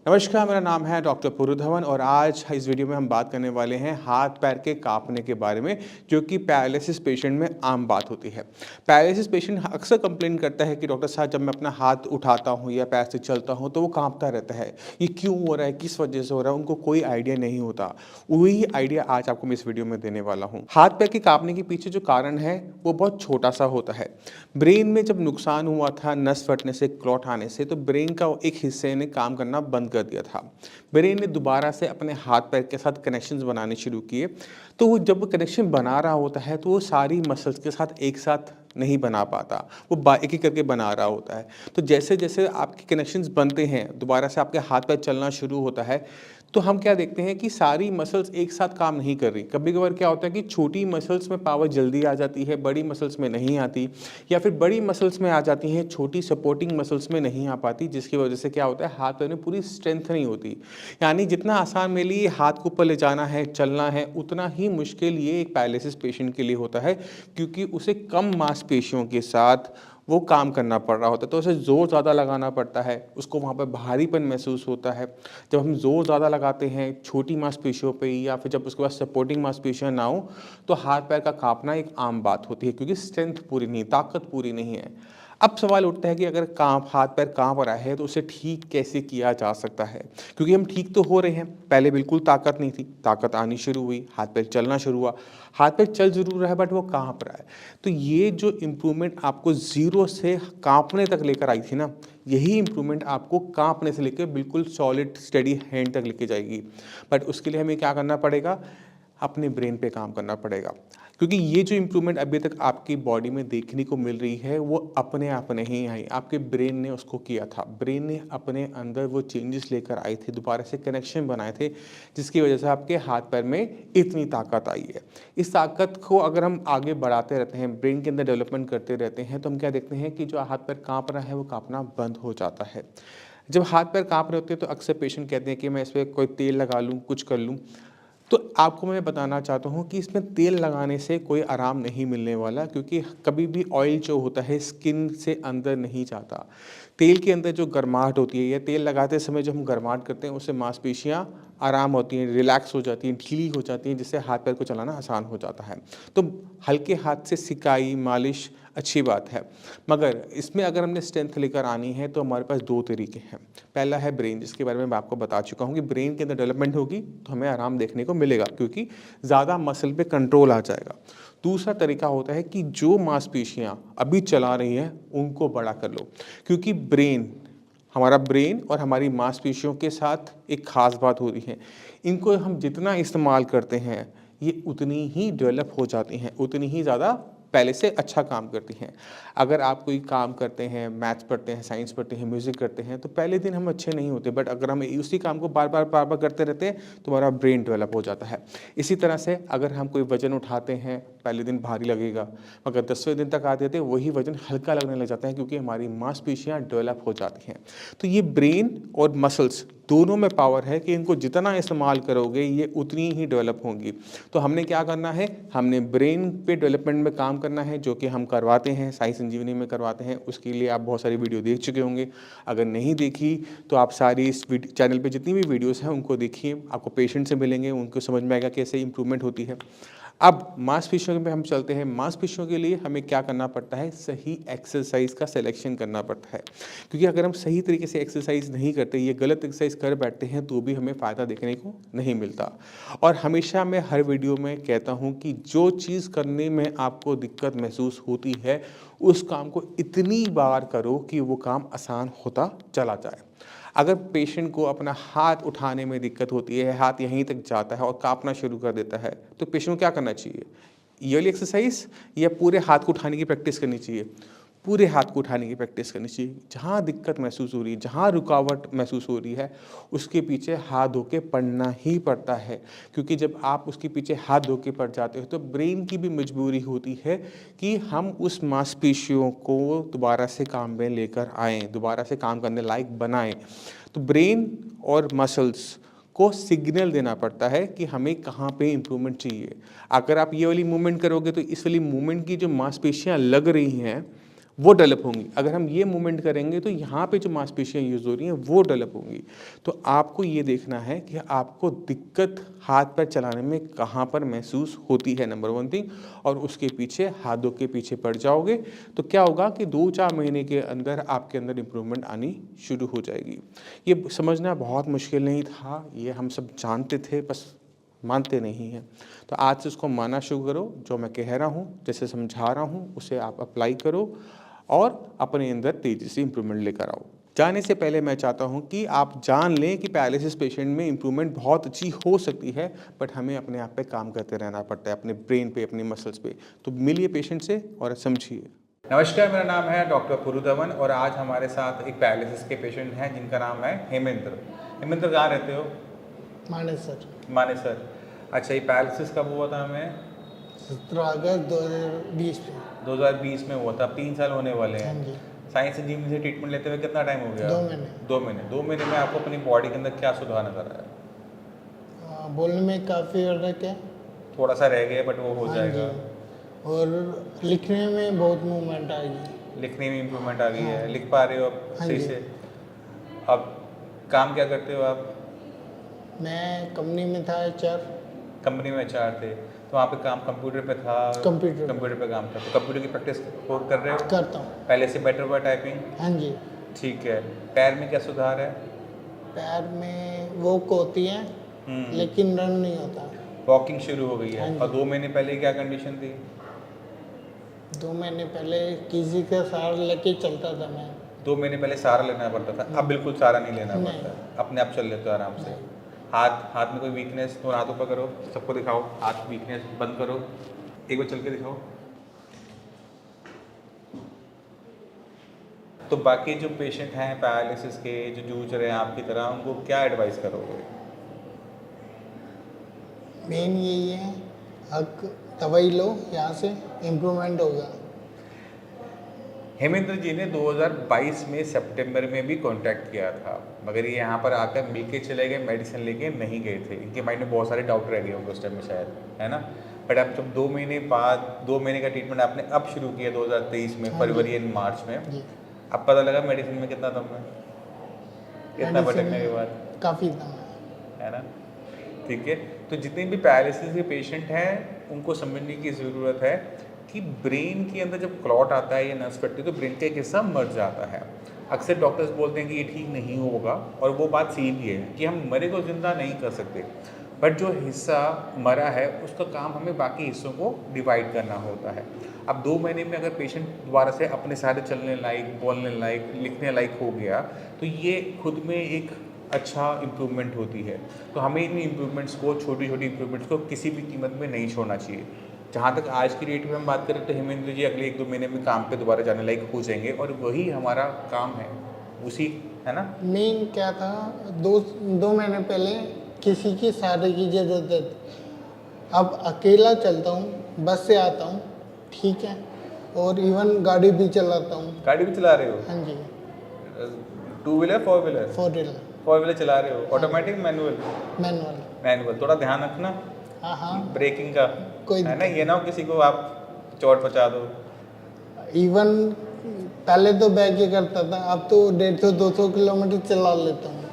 नमस्कार, मेरा नाम है डॉक्टर पुरु धवन और आज इस वीडियो में हम बात करने वाले हैं हाथ पैर के कांपने के बारे में, जो कि पैरालिसिस पेशेंट में आम बात होती है। पैरालिसिस पेशेंट अक्सर कंप्लेन करता है कि डॉक्टर साहब, जब मैं अपना हाथ उठाता हूं या पैर से चलता हूं तो वो कांपता रहता है। ये क्यों हो रहा है, किस वजह से हो रहा है, उनको कोई आइडिया नहीं होता। वही आइडिया आज आपको मैं इस वीडियो में देने वाला हूँ। हाथ पैर के कांपने के पीछे जो कारण है वो बहुत छोटा सा होता है। ब्रेन में जब नुकसान हुआ था नस फटने से, क्लॉट आने से, तो ब्रेन का एक हिस्से ने काम करना बंद कर दिया था। ब्रेन ने दोबारा से अपने हाथ पैर के साथ कनेक्शंस बनाने शुरू किए। तो वो जब कनेक्शन बना रहा होता है तो वो सारी मसल्स के साथ एक साथ नहीं बना पाता, वो एक एक करके बना रहा होता है। तो जैसे जैसे आपके कनेक्शंस बनते हैं, दोबारा से आपके हाथ पैर चलना शुरू होता है, तो हम क्या देखते हैं कि सारी मसल्स एक साथ काम नहीं कर रही। कभी कभार क्या होता है कि छोटी मसल्स में पावर जल्दी आ जाती है, बड़ी मसल्स में नहीं आती, या फिर बड़ी मसल्स में आ जाती हैं, छोटी सपोर्टिंग मसल्स में नहीं आ पाती, जिसकी वजह से क्या होता है, हाथ पैर में पूरी स्ट्रेंथ नहीं होती। यानी जितना आसान मेरे लिए हाथ को ऊपर ले जाना है, चलना है, उतना ही मुश्किल ये एक पैरालिसिस पेशेंट के लिए होता है, क्योंकि उसे कम मांसपेशियों के साथ वो काम करना पड़ रहा होता है। तो उसे ज़ोर ज़्यादा लगाना पड़ता है, उसको वहाँ पर भारीपन महसूस होता है। जब हम ज़ोर ज़्यादा लगाते हैं छोटी मांसपेशियों पे, या फिर जब उसके पास सपोर्टिंग मांसपेशियाँ ना हो, तो हाथ पैर का कांपना एक आम बात होती है, क्योंकि स्ट्रेंथ पूरी नहीं, ताकत पूरी नहीं है। अब सवाल उठता है कि अगर हाथ पैर कांप रहा है तो उसे ठीक कैसे किया जा सकता है, क्योंकि हम ठीक तो हो रहे हैं। पहले बिल्कुल ताकत नहीं थी, ताकत आनी शुरू हुई, हाथ पैर चलना शुरू हुआ। हाथ पैर चल जरूर रहा है बट वो कांप रहा है। तो ये जो इम्प्रूवमेंट आपको ज़ीरो से कांपने तक लेकर आई थी ना, यही इम्प्रूवमेंट आपको कांपने से लेकर बिल्कुल सॉलिड स्टेडी हैंड तक लेके जाएगी। बट उसके लिए हमें क्या करना पड़ेगा, अपने ब्रेन पे काम करना पड़ेगा। क्योंकि ये जो इम्प्रूवमेंट अभी तक आपकी बॉडी में देखने को मिल रही है वो अपने आप नहीं आई, आपके ब्रेन ने उसको किया था। ब्रेन ने अपने अंदर वो चेंजेस लेकर आए थे, दोबारा से कनेक्शन बनाए थे, जिसकी वजह से आपके हाथ पैर में इतनी ताकत आई है। इस ताकत को अगर हम आगे बढ़ाते रहते हैं, ब्रेन के अंदर डेवलपमेंट करते रहते हैं, तो हम क्या देखते हैं कि जो हाथ पैर काँप रहा है वो काँपना बंद हो जाता है। जब हाथ पैर काँप रहे होते हैं तो अक्सर पेशेंट कहते हैं कि मैं इस पर कोई तेल लगा लूँ, कुछ कर लूँ। तो आपको मैं बताना चाहता हूँ कि इसमें तेल लगाने से कोई आराम नहीं मिलने वाला, क्योंकि कभी भी ऑयल जो होता है स्किन से अंदर नहीं जाता। तेल के अंदर जो गर्माहट होती है, या तेल लगाते समय जो हम गर्माहट करते हैं, उससे मांसपेशियाँ आराम होती हैं, रिलैक्स हो जाती हैं, ढीली हो जाती हैं, जिससे हाथ पैर को चलाना आसान हो जाता है। तो हल्के हाथ से सिकाई मालिश अच्छी बात है, मगर इसमें अगर हमने स्ट्रेंथ लेकर आनी है तो हमारे पास दो तरीके हैं। पहला है ब्रेन, जिसके बारे में मैं आपको बता चुका हूँ कि ब्रेन के अंदर डेवलपमेंट होगी तो हमें आराम देखने को मिलेगा, क्योंकि ज़्यादा मसल पे कंट्रोल आ जाएगा। दूसरा तरीका होता है कि जो मांसपेशियाँ अभी चला रही हैं उनको बड़ा कर लो, क्योंकि हमारा ब्रेन और हमारी मांसपेशियों के साथ एक खास बात हो रही है। इनको हम जितना इस्तेमाल करते हैं ये उतनी ही डेवलप हो जाती हैं, उतनी ही ज़्यादा पहले से अच्छा काम करती हैं। अगर आप कोई काम करते हैं, मैथ्स पढ़ते हैं, साइंस पढ़ते हैं, म्यूज़िक करते हैं, तो पहले दिन हम अच्छे नहीं होते, बट अगर हम उसी काम को बार बार करते रहते हैं तो हमारा ब्रेन डेवलप हो जाता है। इसी तरह से अगर हम कोई वजन उठाते हैं, पहले दिन भारी लगेगा, मगर 10वें दिन तक आते थे वही वजन हल्का लगने लग जाता है, क्योंकि हमारी मांसपेशियाँ डेवलप हो जाती हैं। तो ये ब्रेन और मसल्स दोनों में पावर है कि इनको जितना इस्तेमाल करोगे ये उतनी ही डेवलप होंगी। तो हमने क्या करना है, हमने ब्रेन पे डेवलपमेंट में काम करना है, जो कि हम करवाते हैं, साई संजीवनी में करवाते हैं। उसके लिए आप बहुत सारी वीडियो देख चुके होंगे। अगर नहीं देखी तो आप सारी इस चैनल पे जितनी भी वीडियोस हैं उनको देखिए, आपको पेशेंट से मिलेंगे, उनको समझ में आएगा कैसे इंप्रूवमेंट होती है। अब मांसपेशियों में हम चलते हैं। मांसपेशियों के लिए हमें क्या करना पड़ता है, सही एक्सरसाइज का सिलेक्शन करना पड़ता है, क्योंकि अगर हम सही तरीके से एक्सरसाइज नहीं करते, ये गलत एक्सरसाइज कर बैठते हैं, तो भी हमें फ़ायदा देखने को नहीं मिलता। और हमेशा मैं हर वीडियो में कहता हूँ कि जो चीज़ करने में आपको दिक्कत महसूस होती है उस काम को इतनी बार करो कि वो काम आसान होता चला जाए। अगर पेशेंट को अपना हाथ उठाने में दिक्कत होती है, हाथ यहीं तक जाता है और कांपना शुरू कर देता है, तो पेशेंट को क्या करना चाहिए, ये वाली एक्सरसाइज या पूरे हाथ को उठाने की प्रैक्टिस करनी चाहिए? पूरे हाथ को उठाने की प्रैक्टिस करनी चाहिए। जहाँ दिक्कत महसूस हो रही है, जहाँ रुकावट महसूस हो रही है, उसके पीछे हाथ धो के पड़ना ही पड़ता है, क्योंकि जब आप उसके पीछे हाथ धो के पड़ जाते हो तो ब्रेन की भी मजबूरी होती है कि हम उस मांसपेशियों को दोबारा से काम में लेकर आएँ, दोबारा से काम करने लायक बनाएं। तो ब्रेन और मसल्स को सिग्नल देना पड़ता है कि हमें कहाँ पे इम्प्रूवमेंट चाहिए। अगर आप ये वाली मूवमेंट करोगे तो इस वाली मूवमेंट की जो मांसपेशियाँ लग रही हैं वो डेवलप होंगी। अगर हम ये मूवमेंट करेंगे तो यहाँ पे जो मांसपेशियाँ यूज़ हो रही हैं वो डेवलप होंगी। तो आपको ये देखना है कि आपको दिक्कत हाथ पैर चलाने में कहाँ पर महसूस होती है, नंबर 1 थिंग। और उसके पीछे हाथों के पीछे पड़ जाओगे तो क्या होगा कि 2-4 महीने के अंदर आपके अंदर इम्प्रूवमेंट आनी शुरू हो जाएगी। ये समझना बहुत मुश्किल नहीं था, ये हम सब जानते थे, बस मानते नहीं हैं। तो आज से उसको मानना शुरू करो, जो मैं कह रहा हूँ, जैसे समझा रहा हूँ उसे आप अप्लाई करो और अपने अंदर तेज़ी से इम्प्रूवमेंट लेकर आओ। जाने से पहले मैं चाहता हूँ कि आप जान लें कि पैरालिसिस पेशेंट में इम्प्रूवमेंट बहुत अच्छी हो सकती है, बट हमें अपने आप पे काम करते रहना पड़ता है, अपने ब्रेन पे, अपनी मसल्स पे। तो मिलिए पेशेंट से और समझिए। नमस्कार, मेरा नाम है डॉक्टर पुरुधवन और आज हमारे साथ एक पैरालिसिस के पेशेंट हैं जिनका नाम है हेमेंद्र। हेमेंद्र, कहाँ रहते हो? मानेसर। मानेसर। अच्छा, ये पैरालिसिस कब हुआ था हमें? 17 अगस्त 2020 में। 2020 में हुआ था, 3 साल होने वाले हैं। हाँ जी। साइंस से जिम से ट्रीटमेंट लेते हुए कितना टाइम हो गया? 2 महीने। 2 महीने। 2 महीने में आपको अपनी बॉडी के अंदर क्या सुधार नजर आया? बोलने में काफ़ी फर्क है। थोड़ा सा रह गया बट वो हो हाँ जाएगा। जी। और लिखने में बहुत मूवमेंट आ गई। लिखने में इम्प्रूवमेंट आ गई है, हाँ। लिख पा रहे हो अब हाँ सही जी। से? अब काम क्या करते हो आप? मैं कंपनी में था HR। कंपनी में HR थे, तो वहाँ पे काम कंप्यूटर पे था? कंप्यूटर पे काम था। तो कंप्यूटर की प्रैक्टिस कर रहे हो? करता हूँ। पहले से बेटर हुआ टाइपिंग? हाँ जी। ठीक है। पैर में क्या सुधार है? पैर में वॉक होती है लेकिन रन नहीं होता। वॉकिंग शुरू हो गई है। हाँ जी। और 2 महीने पहले क्या कंडीशन थी? 2 महीने पहले किसी का सहारा लेके चलता था मैं। 2 महीने पहले सहारा लेना पड़ता था, अब बिल्कुल सहारा नहीं लेना नहीं। पड़ता, अपने आप चल लेते हो आराम से। हाथ में कोई वीकनेस तो हाथों पर करो, सबको दिखाओ, हाथ वीकनेस बंद करो, एक बार चल के दिखाओ। तो बाकी जो पेशेंट हैं पैरालिसिस के, जो जूझ रहे हैं आपकी तरह, उनको क्या एडवाइस करोगे? मेन यही है, हक दवाई लो, यहाँ से इम्प्रूवमेंट होगा। हेमेंद्र जी ने 2022 में सितंबर में भी कांटेक्ट किया था, मगर ये यहाँ पर आकर मिल के चले गए, मेडिसिन लेके नहीं गए थे। इनके माइंड में बहुत सारे डाउट रह गए होंगे उस टाइम में शायद, है ना? बट अब जब 2 महीने बाद 2 महीने का ट्रीटमेंट आपने अब शुरू किया 2023 में, फरवरी एंड मार्च में, अब पता लगा मेडिसिन में कितना दम है, इतना भटकने के बाद? काफ़ी दम है ना? ठीक है। तो जितने भी पैरालिसिस के पेशेंट हैं उनको समझने की ज़रूरत है कि ब्रेन के अंदर जब क्लॉट आता है या नस फटती है तो ब्रेन का एक हिस्सा मर जाता है। अक्सर डॉक्टर्स बोलते हैं कि ये ठीक नहीं होगा, और वो बात सही भी है कि हम मरे को ज़िंदा नहीं कर सकते, बट जो हिस्सा मरा है उसका काम हमें बाकी हिस्सों को डिवाइड करना होता है। अब 2 महीने में अगर पेशेंट दोबारा से अपने सारे चलने लायक, बोलने लायक, लिखने लायक हो गया तो ये खुद में एक अच्छा इम्प्रूवमेंट होती है। तो हमें इन इम्प्रूवमेंट्स को, छोटी छोटी इम्प्रूवमेंट्स को किसी भी कीमत में नहीं छोड़ना चाहिए। जहाँ तक आज की डेट में हम बात करें तो हेमेंद्र जी अगले 1-2 महीने में काम पे दोबारा जाने लायक हो जाएंगे, और वही हमारा काम है, उसी, है ना? मेन क्या था, 2 महीने पहले किसी की सहारे की ज़रूरत है। अब अकेला चलता हूँ, बस से आता हूँ, ठीक है, और इवन गाड़ी भी चलाता हूँ। गाड़ी भी चला रहे हो? हाँ जी। 2 व्हीलर 4 व्हीलर? 4 व्हीलर। 4 व्हीलर चला रहे हो? Automatic manual? मैनुअल। मैनुअल। थोड़ा ध्यान रखना हाँ हाँ। ब्रेकिंग का, कोई है ना? ये ना हो किसी को आप चोट पहुँचा दो। इवन पहले तो बैग ही करता था, अब तो 150-200 किलोमीटर चला लेता हूँ।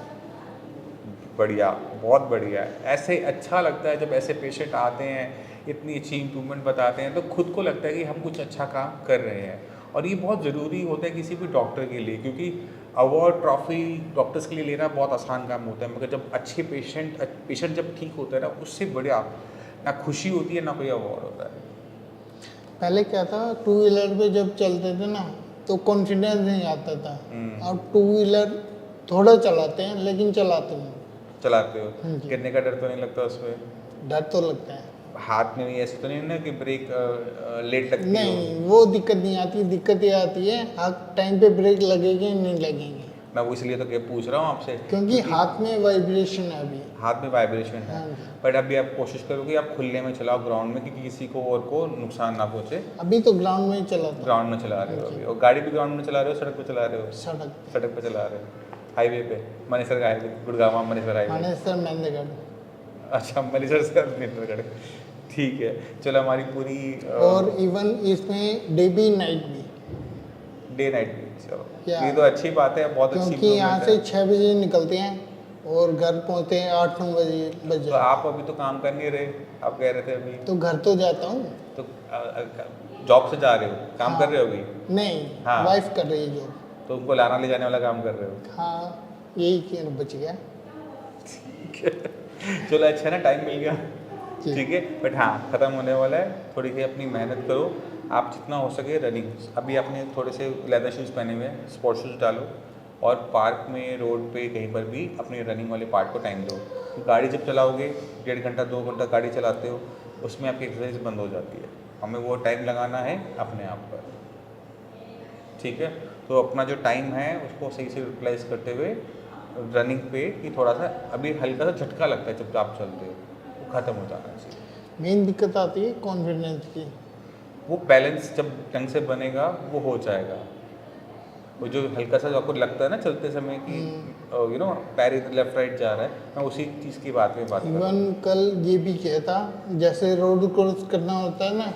बढ़िया, बहुत बढ़िया है। ऐसे अच्छा लगता है जब ऐसे पेशेंट आते हैं, इतनी अच्छी इम्प्रूवमेंट बताते हैं, तो खुद को लगता है कि हम कुछ अच्छा काम कर रहे हैं। और ये बहुत ज़रूरी होता है किसी भी डॉक्टर के लिए, क्योंकि अवार्ड ट्रॉफी डॉक्टर्स के लिए लेना बहुत आसान काम होता है, मगर जब अच्छे पेशेंट जब ठीक होता है ना, उससे बढ़िया ना खुशी होती है ना कोई अवार्ड होता है। पहले क्या था, 2 व्हीलर पे जब चलते थे ना तो कॉन्फिडेंस नहीं आता था। अब 2 व्हीलर थोड़ा चलाते हैं लेकिन चलाते हैं। चलाते हो? गिरने का डर तो नहीं लगता उसमें? डर तो लगता है। हाथ में भी ऐसे तो नहीं ना कि ब्रेक लेट लगती है? नहीं, वो दिक्कत नहीं आती। दिक्कत ये आती है हाथ टाइम पे ब्रेक लगेंगे नहीं लगेंगे। मैं वो इसलिए तो पूछ रहा हूँ आपसे, क्योंकि हाथ में वाइब्रेशन है अभी। हाथ में वाइब्रेशन है। हाँ। बट अभी आप कोशिश करोगे आप खुले में चलाओ, ग्राउंड में, क्योंकि किसी को और को नुकसान ना पहुँचे। अभी तो ग्राउंड में ही चलाता हूँ। ग्राउंड में चला रहे हो अभी? और गाड़ी भी ग्राउंड में चला रहे हो, सड़क पे चला रहे हो? सड़क पे चला रहे हो। हाईवे पे, मनेसर का हाईवे, गुड़गांव मनेसर हाईवे? मनेसर मेहंदीगढ़। अच्छा, मनेसर से मेहंदीगढ़। ठीक है, चलो हमारी पूरी और इवन इसमें डे भी नाइट भी। डे नाइट भी, चलो क्या? ये तो अच्छी बात है, बहुत अच्छी क्योंकि यहाँ improvement से 6 बजे निकलते हैं और घर पहुँचते हैं 8-9 बजे बज है। तो जाते आप अभी तो काम कर नहीं रहे, आप कह रहे थे अभी, हैं। तो घर तो जाता हूँ। तो जॉब से जा रहे हो, काम हाँ। कर रहे हो अभी? नहीं, हाँ। वाइफ कर रही है जॉब। तो उनको लाना ले जाने वाला काम कर रहे हो? हाँ, यही क्यों बच गया। चलो अच्छा ना, टाइम मिल गया, जी। ठीक है। बट हाँ, ख़त्म होने वाला है, थोड़ी सी अपनी मेहनत करो, आप जितना हो सके रनिंग। अभी आपने थोड़े से लेदर शूज़ पहने हुए हैं, स्पोर्ट्स शूज़ डालो और पार्क में, रोड पे, कहीं पर भी अपने रनिंग वाले पार्ट को टाइम दो। गाड़ी जब चलाओगे, 1.5 घंटा 2 घंटा गाड़ी चलाते हो, उसमें आपकी एक्सरसाइज बंद हो जाती है। हमें वो टाइम लगाना है अपने आप पर, ठीक है। तो अपना जो टाइम है उसको सही से यूटिलाइज करते हुए रनिंग पे कि थोड़ा सा अभी हल्का सा झटका लगता है जब आप चलते हो, वो ख़त्म हो जाना चाहिए। मेन दिक्कत आती है कॉन्फिडेंस की। वो बैलेंस जब ढंग से बनेगा वो हो जाएगा। वो जो हल्का सा जो आपको लगता है ना चलते समय कि यू नो पैर इधर लेफ्ट राइट जा रहा है, मैं उसी चीज़ की बात में बात कर रहा हूँ। इवन कल ये भी किया था, जैसे रोड क्रॉस करना होता है ना,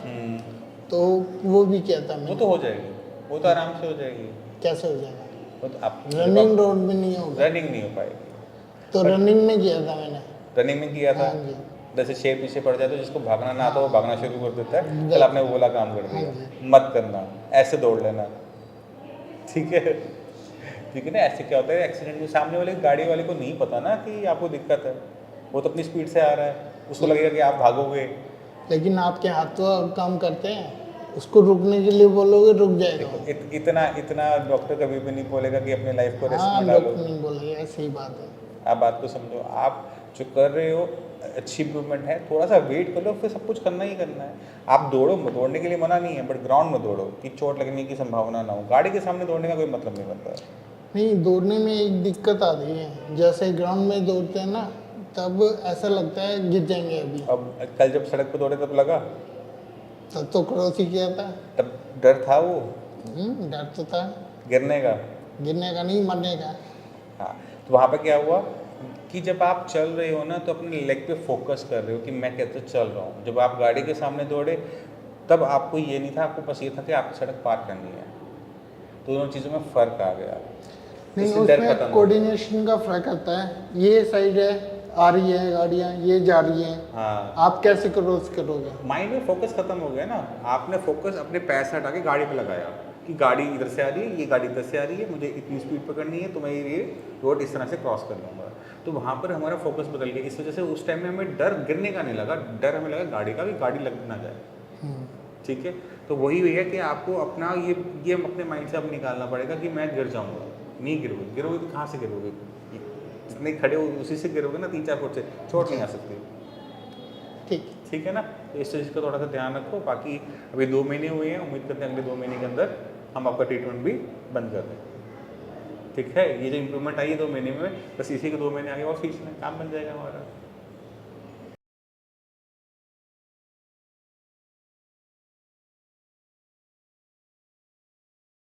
तो वो भी किया था वो मैंने। तो हो जाएगी, वो तो आराम से हो जाएगी। कैसे हो जाएगा? वो तो आप रनिंग रोड में नहीं होगा। रनिंग नहीं हो पाएगी। तो रनिंग में किया था मैंने। रनिंग में किया था, हाँ जी। जैसे शेर पीछे पड़ जाए तो जिसको भागना ना आता वो भागना शुरू कर देता है, हाँ। कल आपने वो वाला काम कर हाँ दिया। मत करना, ऐसे दौड़ लेना, ठीक है। ठीक है ना। ऐसे क्या होता है, एक्सीडेंट में सामने वाले गाड़ी वाले को नहीं पता ना कि आपको दिक्कत है, वो तो अपनी स्पीड से आ रहा है, उसको लगेगा कि आप भागोगे। लेकिन आपके हाथ तो काम करते हैं, उसको रुकने के लिए बोलोगे रुक जाएगा वो। इतना डॉक्टर कभी भी नहीं बोलेगा कि अपने लाइफ को रिस्क हाँ, में लोग डालो। नहीं बोलेंगे, ऐसी बात है। आप बात को समझो, आप जो कर रहे हो अच्छी इम्प्रूवमेंट है, थोड़ा सा वेट कर लो, फिर सब कुछ करना ही करना है। आप दौड़ो, दौड़ने के लिए मना नहीं है, बट ग्राउंड में दौड़ो कि चोट लगने की संभावना ना हो। गाड़ी के सामने दौड़ने का कोई मतलब नहीं बनता है। नहीं, दौड़ने में एक दिक्कत आती है, जैसे ग्राउंड में दौड़ते हैं ना, तब ऐसा लगता है गिर जाएंगे अभी। अब कल जब सड़क पे दौड़े तब लगा, तब तो क्रॉस ही किया था। तब डर था वो डर तो था, गिरने का। गिरने का नहीं, मरने का। हाँ, तो वहाँ पे क्या हुआ कि जब आप चल रहे हो ना तो अपने लेग पे फोकस कर रहे हो कि मैं कैसे चल रहा हूँ। जब आप गाड़ी के सामने दौड़े तब आपको ये नहीं था, आपको बस ये था कि आपको सड़क पार करनी है। तो दोनों चीज़ों में फ़र्क आ गया। नहीं, इससे डर खत्म उसमें हो कोऑर्डिनेशन का फर्क आता है। ये साइड है, आ रही है गाड़ियाँ, ये जा रही हैं, गया। हाँ, आप कैसे क्रॉस करोगे? माइंड में फोकस खत्म हो गया ना। आपने फोकस अपने पैर से हटा के गाड़ी पे लगाया कि गाड़ी इधर से आ रही है, ये गाड़ी इधर से आ रही है, मुझे इतनी स्पीड पकड़नी है, तो मैं ये रोड इस तरह से क्रॉस कर लूँगा। तो वहाँ पर हमारा फोकस बदल गया। इस वजह से उस टाइम में हमें डर गिरने का नहीं लगा, डर हमें लगा गाड़ी का, कि गाड़ी लग ना जाए। ठीक है। तो वही है कि आपको अपना ये अपने माइंड से अब निकालना पड़ेगा कि मैं गिर जाऊँगा। नहीं गिरोगे तो कहाँ से गिरोगे? जितने खड़े हो उसी से गिरोगे ना, 3-4 फुट से, चोट नहीं आ सकती। ठीक है ना। तो इस चीज़ का थोड़ा सा ध्यान रखो। बाकी अभी 2 महीने हुए हैं, उम्मीद करते हैं अगले 2 महीने के अंदर हम आपका ट्रीटमेंट भी बंद कर दें। ठीक है। ये जो इम्प्रूवमेंट आई है 2 महीने में, बस इसी के 2 महीने आगे और खींचना, काम बन जाएगा हमारा।